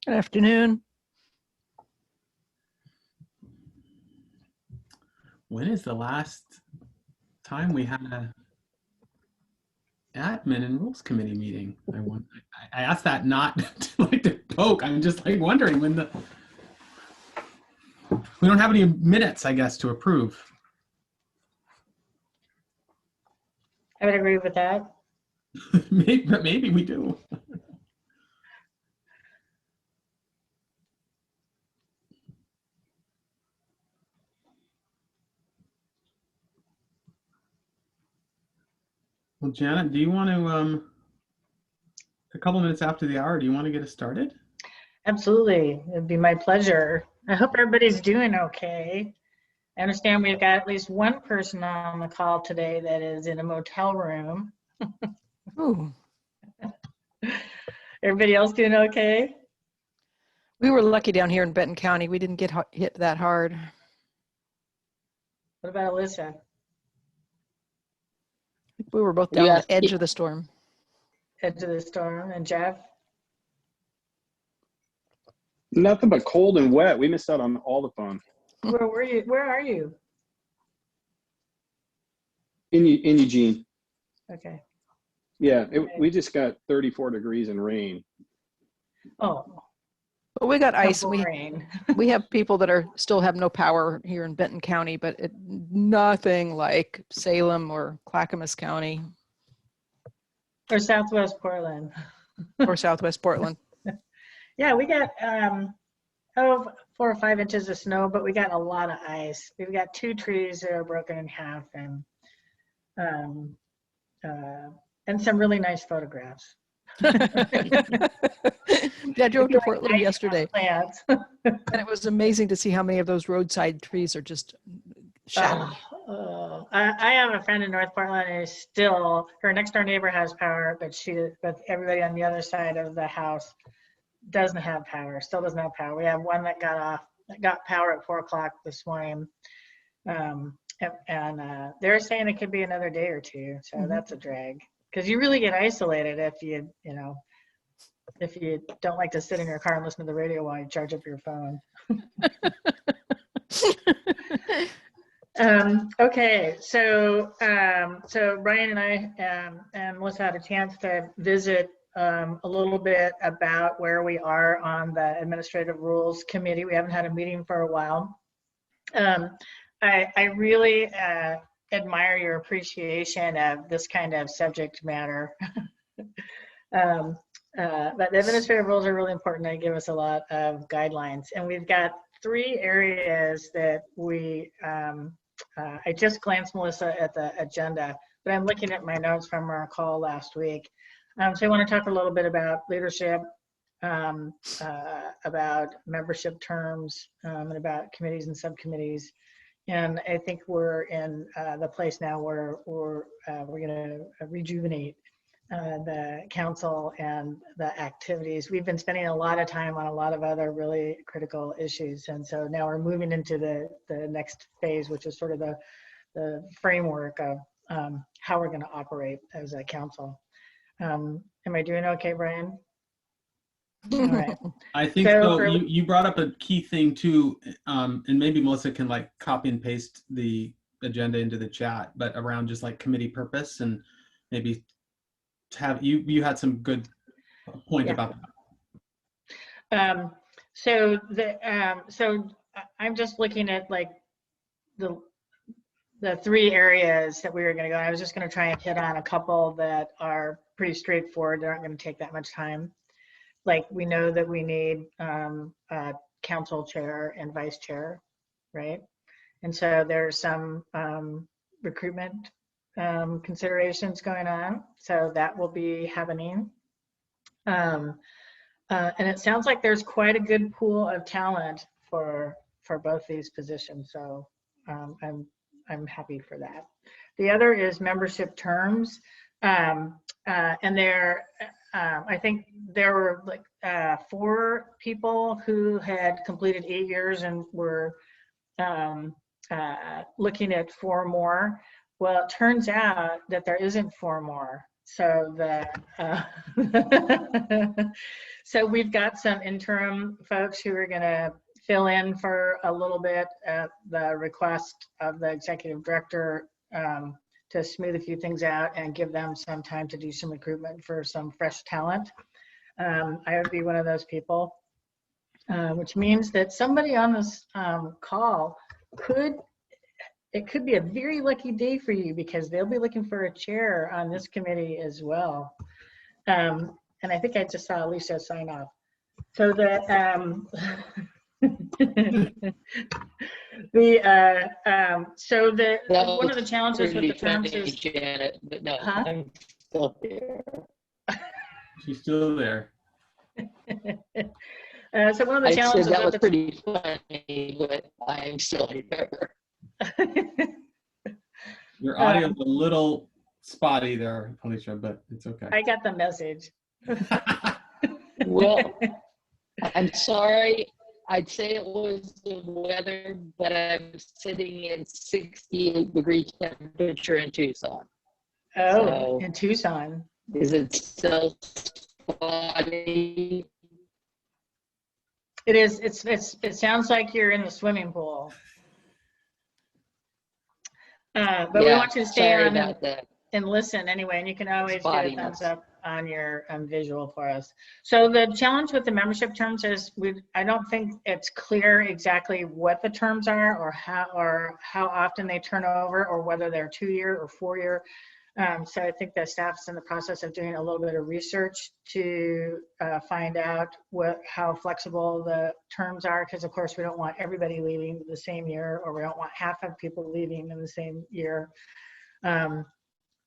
Good afternoon. When is the last time we had a admin and rules committee meeting? I asked that not to poke. I'm just wondering when we don't have any minutes, I guess, to approve. I would agree with that. Maybe we do. Well, Janet, do you want to, a couple minutes after the hour, do you want to get us started? Absolutely. It'd be my pleasure. I hope everybody's doing okay. I understand we've got at least one person on the call today that is in a motel room. Ooh, Everybody else doing okay? we were lucky down here in Benton County. We didn't get hit that hard. What about Alyssa? We were both down on the edge of the storm. Edge of the storm. And Jeff? Nothing but cold and wet. We missed out on all the fun. Where were you? Where are you? In Eugene. Okay. Yeah, we just got 34 degrees and rain. Oh. But we got ice. Rain. We have people that still have no power here in Benton County, but nothing like Salem or Clackamas County. Or Southwest Portland. Or Southwest Portland. Yeah, we got 4 or 5 inches of snow, but we got a lot of ice. We've got 2 trees that are broken in half, and some really nice photographs. Yeah, I drove to Portland yesterday, and it was amazing to see how many of those roadside trees are just shattered. I have a friend in North Portland who's still, her next door neighbor has power, but everybody on the other side of the house doesn't have power, still doesn't have power. We have one that got power at 4 o'clock this morning. And they're saying it could be another day or 2. So that's a drag. Because you really get isolated if you don't like to sit in your car and listen to the radio while you charge up your phone. Okay, so Brian and I and Melissa had a chance to visit a little bit about where we are on the Administrative Rules Committee. We haven't had a meeting for a while. I really admire your appreciation of this kind of subject matter. But the administrative rules are really important. They give us a lot of guidelines, and we've got 3 areas that we I just glanced, Melissa, at the agenda, but I'm looking at my notes from our call last week. So I want to talk a little bit about leadership, about membership terms, and about committees and subcommittees. And I think we're in the place now where we're going to rejuvenate the council and the activities. We've been spending a lot of time on a lot of other really critical issues. And so now we're moving into the next phase, which is sort of the framework of how we're going to operate as a council. Am I doing okay, Brian? All right. I think so. You brought up a key thing too, and maybe Melissa can copy and paste the agenda into the chat, but around just committee purpose, and maybe have you had some good point about that. So I'm just looking at the 3 areas that we were going to go. I was just going to try and hit on a couple that are pretty straightforward. They aren't going to take that much time. We know that we need a council chair and vice chair, right? And so there's some recruitment considerations going on. So that will be happening. And it sounds like there's quite a good pool of talent for both these positions. So I'm happy for that. The other is membership terms. And I think there were 4 people who had completed 8 years and were looking at 4 more. Well, it turns out that there isn't 4 more. So So we've got some interim folks who are going to fill in for a little bit at the request of the executive director, to smooth a few things out and give them some time to do some recruitment for some fresh talent. I would be one of those people, which means that somebody on this call it could be a very lucky day for you, because they'll be looking for a chair on this committee as well. And I think I just saw Alicia sign off. So that one of the challenges with the terms is, Janet, but no, Huh? I'm still here. She's still there. so one of the I said challenges that was with pretty funny, but I'm still here. Your audio's a little spotty there, Alicia, but it's okay. I got the message. Well, I'm sorry. I'd say it was the weather, but I'm sitting in 68-degree temperature in Tucson. Oh, So- in Tucson. Is it still spotty? It is. It sounds like you're in the swimming pool. But we Yeah, want you to stay sorry on about that. and listen anyway, and you can always get a Spottiness. thumbs up on your visual for us. So the challenge with the membership terms is I don't think it's clear exactly what the terms are, or how often they turn over, or whether they're 2-year or 4-year. So I think the staff's in the process of doing a little bit of research to find out how flexible the terms are, because of course we don't want everybody leaving the same year, or we don't want half of people leaving in the same year.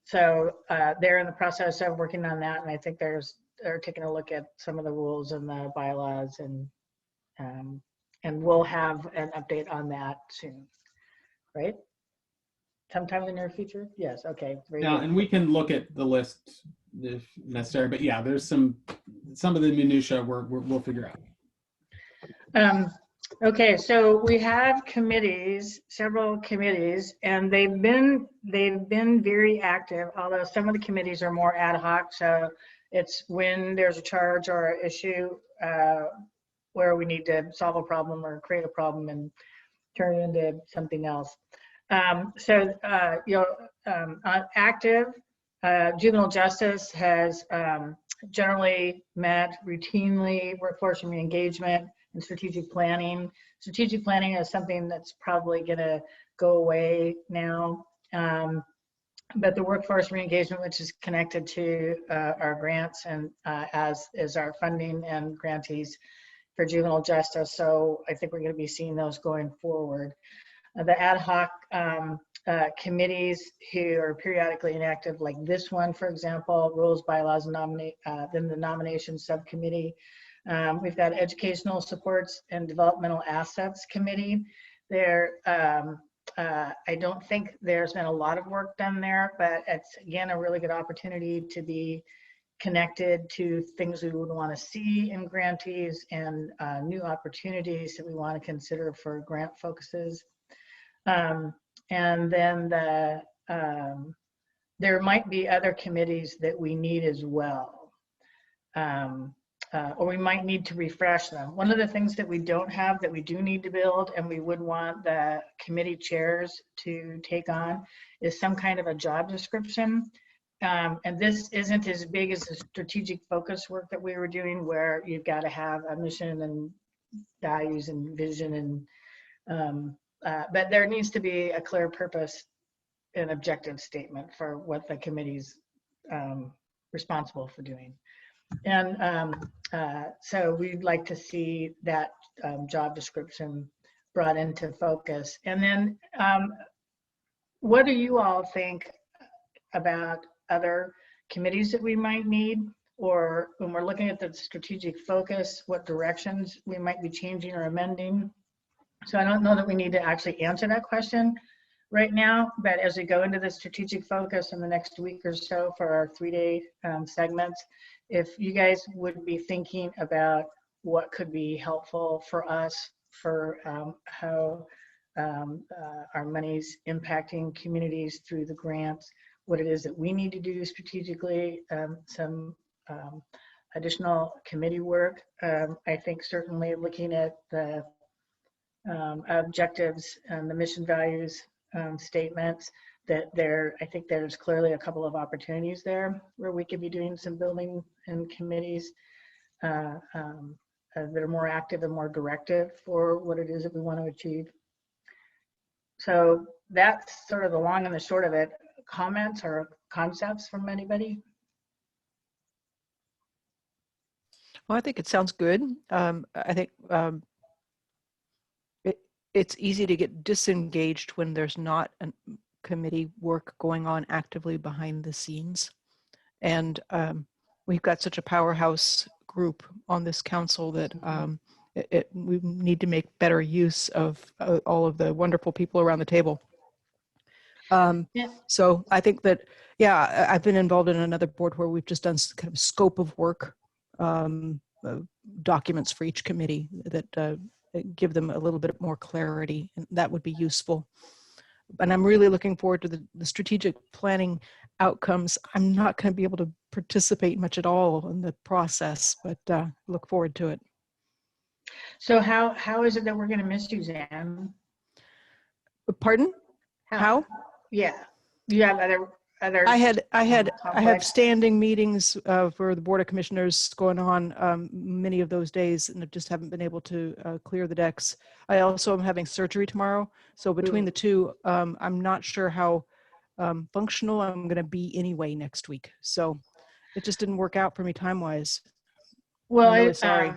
So they're in the process of working on that, and I think they're taking a look at some of the rules and the bylaws, and we'll have an update on that soon, right? Sometime in the near future? Yes, okay. Very Yeah, good. and we can look at the list if necessary, but yeah, there's some of the minutia we'll figure out. Okay, so we have committees, several committees, and they've been very active, although some of the committees are more ad hoc. So it's when there's a charge or an issue where we need to solve a problem or create a problem and turn it into something else. Active juvenile justice has generally met routinely workforce re-engagement and strategic planning. Strategic planning is something that's probably going to go away now. But the workforce re-engagement, which is connected to our grants and as is our funding and grantees for juvenile justice. So I think we're going to be seeing those going forward. The ad hoc committees who are periodically inactive, like this one, for example, rules, bylaws, and then the nominations subcommittee. We've got educational supports and developmental assets committee. I don't think there's been a lot of work done there, but it's again a really good opportunity to be connected to things we would want to see in grantees and new opportunities that we want to consider for grant focuses. And then there might be other committees that we need as well, or we might need to refresh them. One of the things that we don't have that we do need to build, and we would want the committee chairs to take on, is some kind of a job description. And this isn't as big as the strategic focus work that we were doing, where you've got to have a mission and values and vision, and but there needs to be a clear purpose and objective statement for what the committee's responsible for doing. And so we'd like to see that job description brought into focus. And then what do you all think about other committees that we might need, or when we're looking at the strategic focus, what directions we might be changing or amending? So I don't know that we need to actually answer that question right now, but as we go into the strategic focus in the next week or so for our 3-day segments, if you guys would be thinking about what could be helpful for us for how our money's impacting communities through the grants, what it is that we need to do strategically, some additional committee work. I think certainly looking at the objectives and the mission values statements, that I think there's clearly a couple of opportunities there where we could be doing some building and committees that are more active and more directive for what it is that we want to achieve. So that's sort of the long and the short of it. Comments or concepts from anybody? Well, I think it sounds good. I think it's easy to get disengaged when there's not a committee work going on actively behind the scenes. And we've got such a powerhouse group on this council that we need to make better use of all of the wonderful people around the table. So I think that, yeah, I've been involved in another board where we've just done kind of scope of work documents for each committee that give them a little bit more clarity, and that would be useful. And I'm really looking forward to the strategic planning outcomes. I'm not going to be able to participate much at all in the process, but look forward to it. So how is it that we're going to miss you, Zan? Pardon? How? Yeah. Do you have other I have conflicts? standing meetings for the Board of Commissioners going on many of those days, and I just haven't been able to clear the decks. I also am having surgery tomorrow, so between the two, I'm not sure how functional I'm going to be anyway next week. So it just didn't work out for me time-wise. Well, I'm really sorry.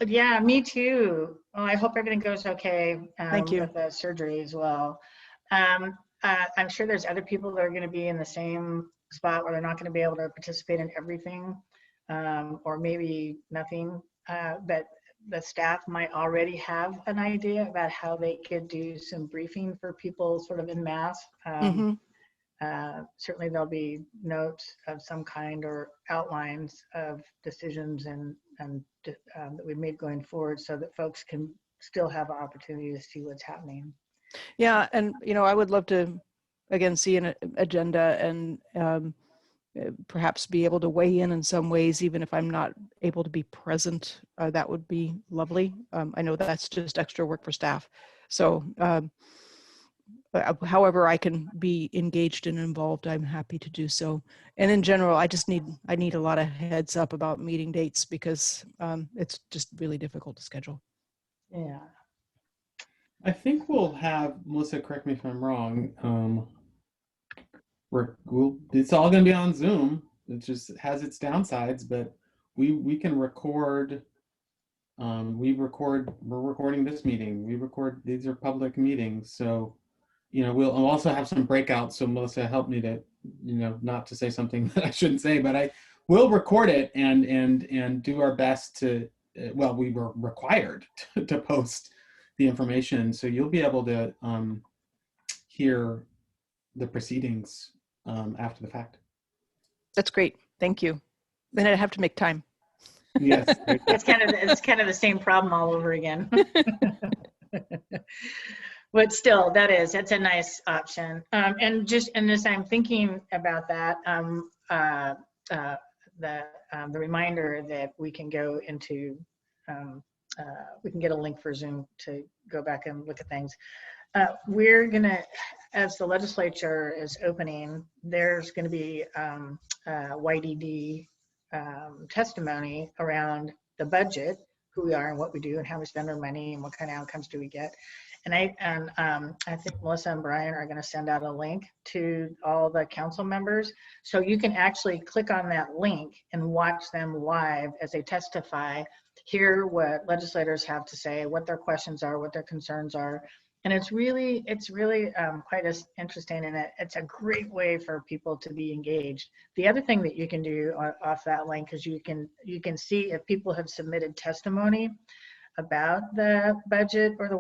Yeah, me too. Well, I hope everything goes okay. Thank you. With the surgery as well. I'm sure there's other people that are going to be in the same spot where they're not going to be able to participate in everything, or maybe nothing, but the staff might already have an idea about how they could do some briefing for people sort of en masse. Certainly there'll be notes of some kind or outlines of decisions and that we've made going forward, so that folks can still have an opportunity to see what's happening. Yeah, and I would love to again see an agenda and perhaps be able to weigh in some ways, even if I'm not able to be present. That would be lovely. I know that's just extra work for staff. So however I can be engaged and involved, I'm happy to do so. And in general, I need a lot of heads up about meeting dates, because it's just really difficult to schedule. Yeah. I think we'll have, Melissa, correct me if I'm wrong, it's all going to be on Zoom. It just has its downsides, but we can record. We're recording this meeting. These are public meetings. So, we'll also have some breakouts. So Melissa, help me to, not to say something that I shouldn't say, but I will record it and do our best to, well, we were required to post the information. So you'll be able to hear the proceedings after the fact. That's great. Thank you. Then I'd have to make time. Yes. It's kind of the same problem all over again. But still, it's a nice option. And as I'm thinking about that, the reminder that we can go into, we can get a link for Zoom to go back and look at things. We're gonna, as the legislature is opening, there's gonna be YDD testimony around the budget, who we are and what we do and how we spend our money and what kind of outcomes do we get. And I think Melissa and Brian are going to send out a link to all the council members, so you can actually click on that link and watch them live as they testify, hear what legislators have to say, what their questions are, what their concerns are. And it's really quite interesting, and it's a great way for people to be engaged. The other thing that you can do off that link is you can see if people have submitted testimony about the budget or the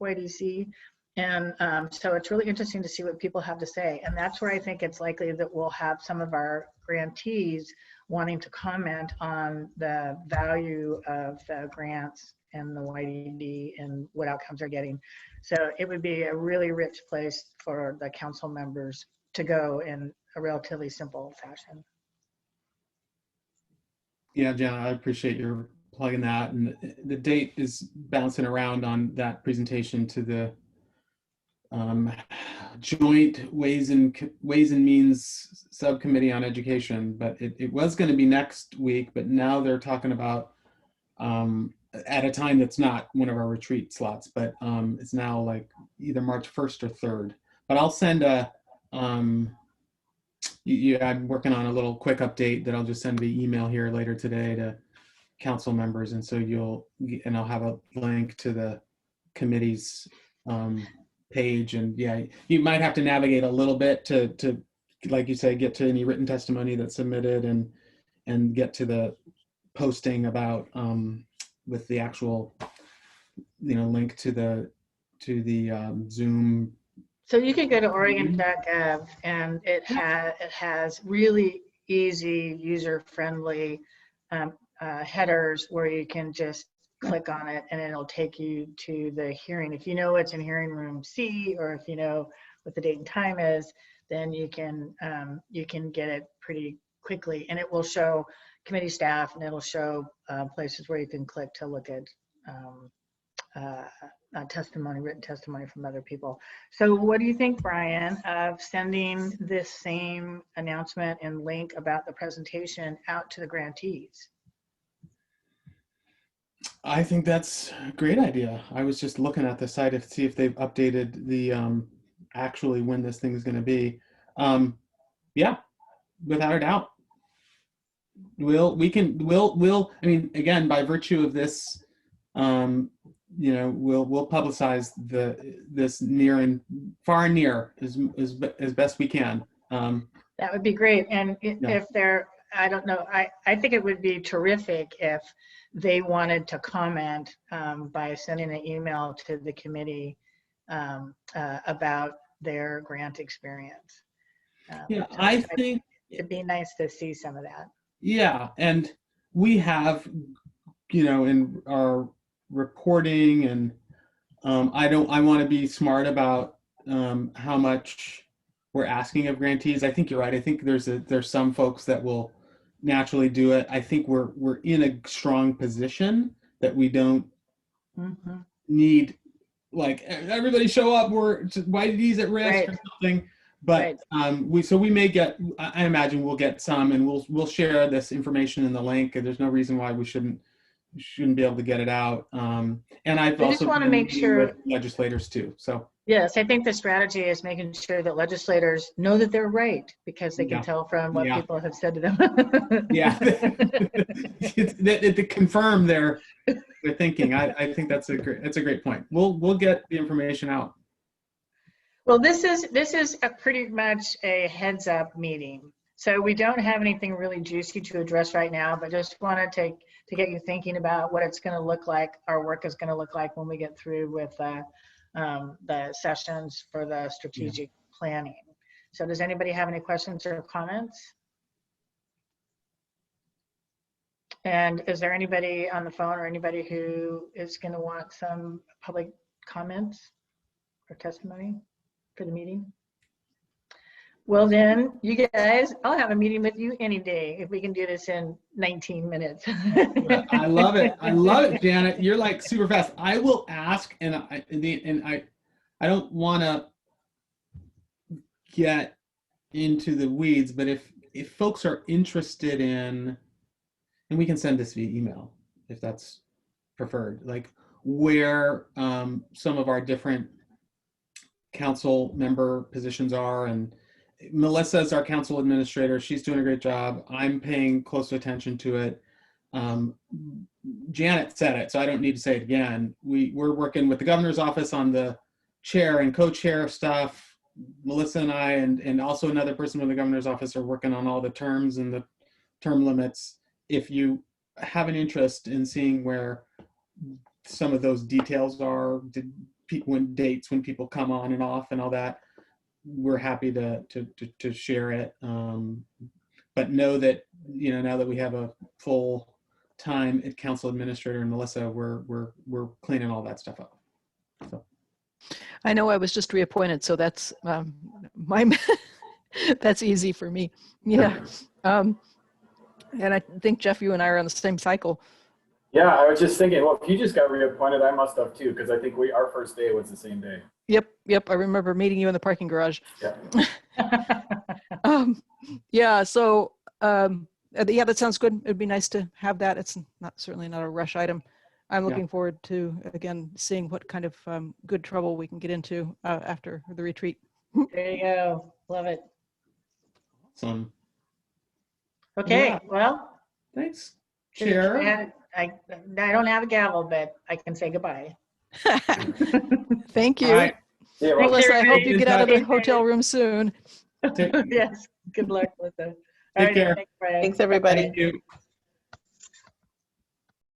YDC. And so it's really interesting to see what people have to say. And that's where I think it's likely that we'll have some of our grantees wanting to comment on the value of the grants and the YDD and what outcomes they're getting. So it would be a really rich place for the council members to go in a relatively simple fashion. Yeah, Jenna, I appreciate your plugging that. And the date is bouncing around on that presentation to the joint Ways and Means Subcommittee on Education, but it was going to be next week, but now they're talking about at a time that's not one of our retreat slots, but it's now like either March 1st or 3rd. But I'll send a I'm working on a little quick update that I'll just send via email here later today to council members, and so I'll have a link to the committee's page, and yeah, you might have to navigate a little bit to like you say, get to any written testimony that's submitted and get to the posting about with the actual link to the Zoom. So you can go to Oregon.gov, and it has really easy, user-friendly headers where you can just click on it and it'll take you to the hearing. If you know it's in hearing room C, or if you know what the date and time is, then you can get it pretty quickly, and it will show committee staff, and it'll show places where you can click to look at written testimony from other people. So what do you think, Brian, of sending this same announcement and link about the presentation out to the grantees? I think that's a great idea. I was just looking at the site to see if they've updated the actually when this thing is going to be. Yeah, without a doubt. We'll I mean, again, by virtue of this, we'll publicize this near and far and near as best we can. That would be great. And if they're, I don't know, I think it would be terrific if they wanted to comment by sending an email to the committee about their grant experience. Yeah, I think it'd be nice to see some of that. Yeah, and we have, in our reporting, and I want to be smart about how much we're asking of grantees. I think you're right. I think there's some folks that will naturally do it. I think we're in a strong position that we don't need like everybody show up. We're YDD's at risk or something. But we may get. I imagine we'll get some, and we'll share this information in the link. And there's no reason why we shouldn't be able to get it out. And I've also just want to make sure with legislators too. So yes, I think the strategy is making sure that legislators know that they're right, because they can tell from what people have said to them. To confirm their thinking. I think that's a great point. We'll get the information out. Well, this is a pretty much a heads up meeting. So we don't have anything really juicy to address right now, but just wanted to get you thinking about what it's going to look like, our work is going to look like when we get through with the sessions for the strategic planning. So does anybody have any questions or comments? And is there anybody on the phone or anybody who is going to want some public comments or testimony for the meeting? Well then, you guys, I'll have a meeting with you any day if we can do this in 19 minutes. I love it. I love it, Janet. You're like super fast. I will ask, and I don't want to get into the weeds, but if folks are interested in, and we can send this via email if that's preferred, like where some of our different council member positions are, and Melissa is our council administrator. She's doing a great job. I'm paying close attention to it. Janet said it, so I don't need to say it again. We're working with the governor's office on the chair and co-chair stuff. Melissa and I, and also another person from the governor's office, are working on all the terms and the term limits. If you have an interest in seeing where some of those details are, when people come on and off and all that, we're happy to share it. But know that, now that we have a full time at council administrator and Melissa, we're cleaning all that stuff up. So I know I was just reappointed, so that's that's easy for me. Yeah. And I think, Jeff, you and I are on the same cycle. Yeah, I was just thinking, well, if you just got reappointed, I must have too, because I think our first day was the same day. Yep. I remember meeting you in the parking garage. Yeah. Yeah. So, yeah, that sounds good. It'd be nice to have that. It's certainly not a rush item. I'm looking forward to, again, seeing what kind of good trouble we can get into after the retreat. There you go. Love it. Awesome. Okay, Yeah. well, Thanks, Chair. I don't have a gavel, but I can say goodbye. Thank you. All right. Yeah, Thanks, Melissa, I hope everybody. you get out of the Take care. hotel room soon. Take Yes, good luck with it. Take care. Thanks, Brian. Thanks, everybody. Thank you.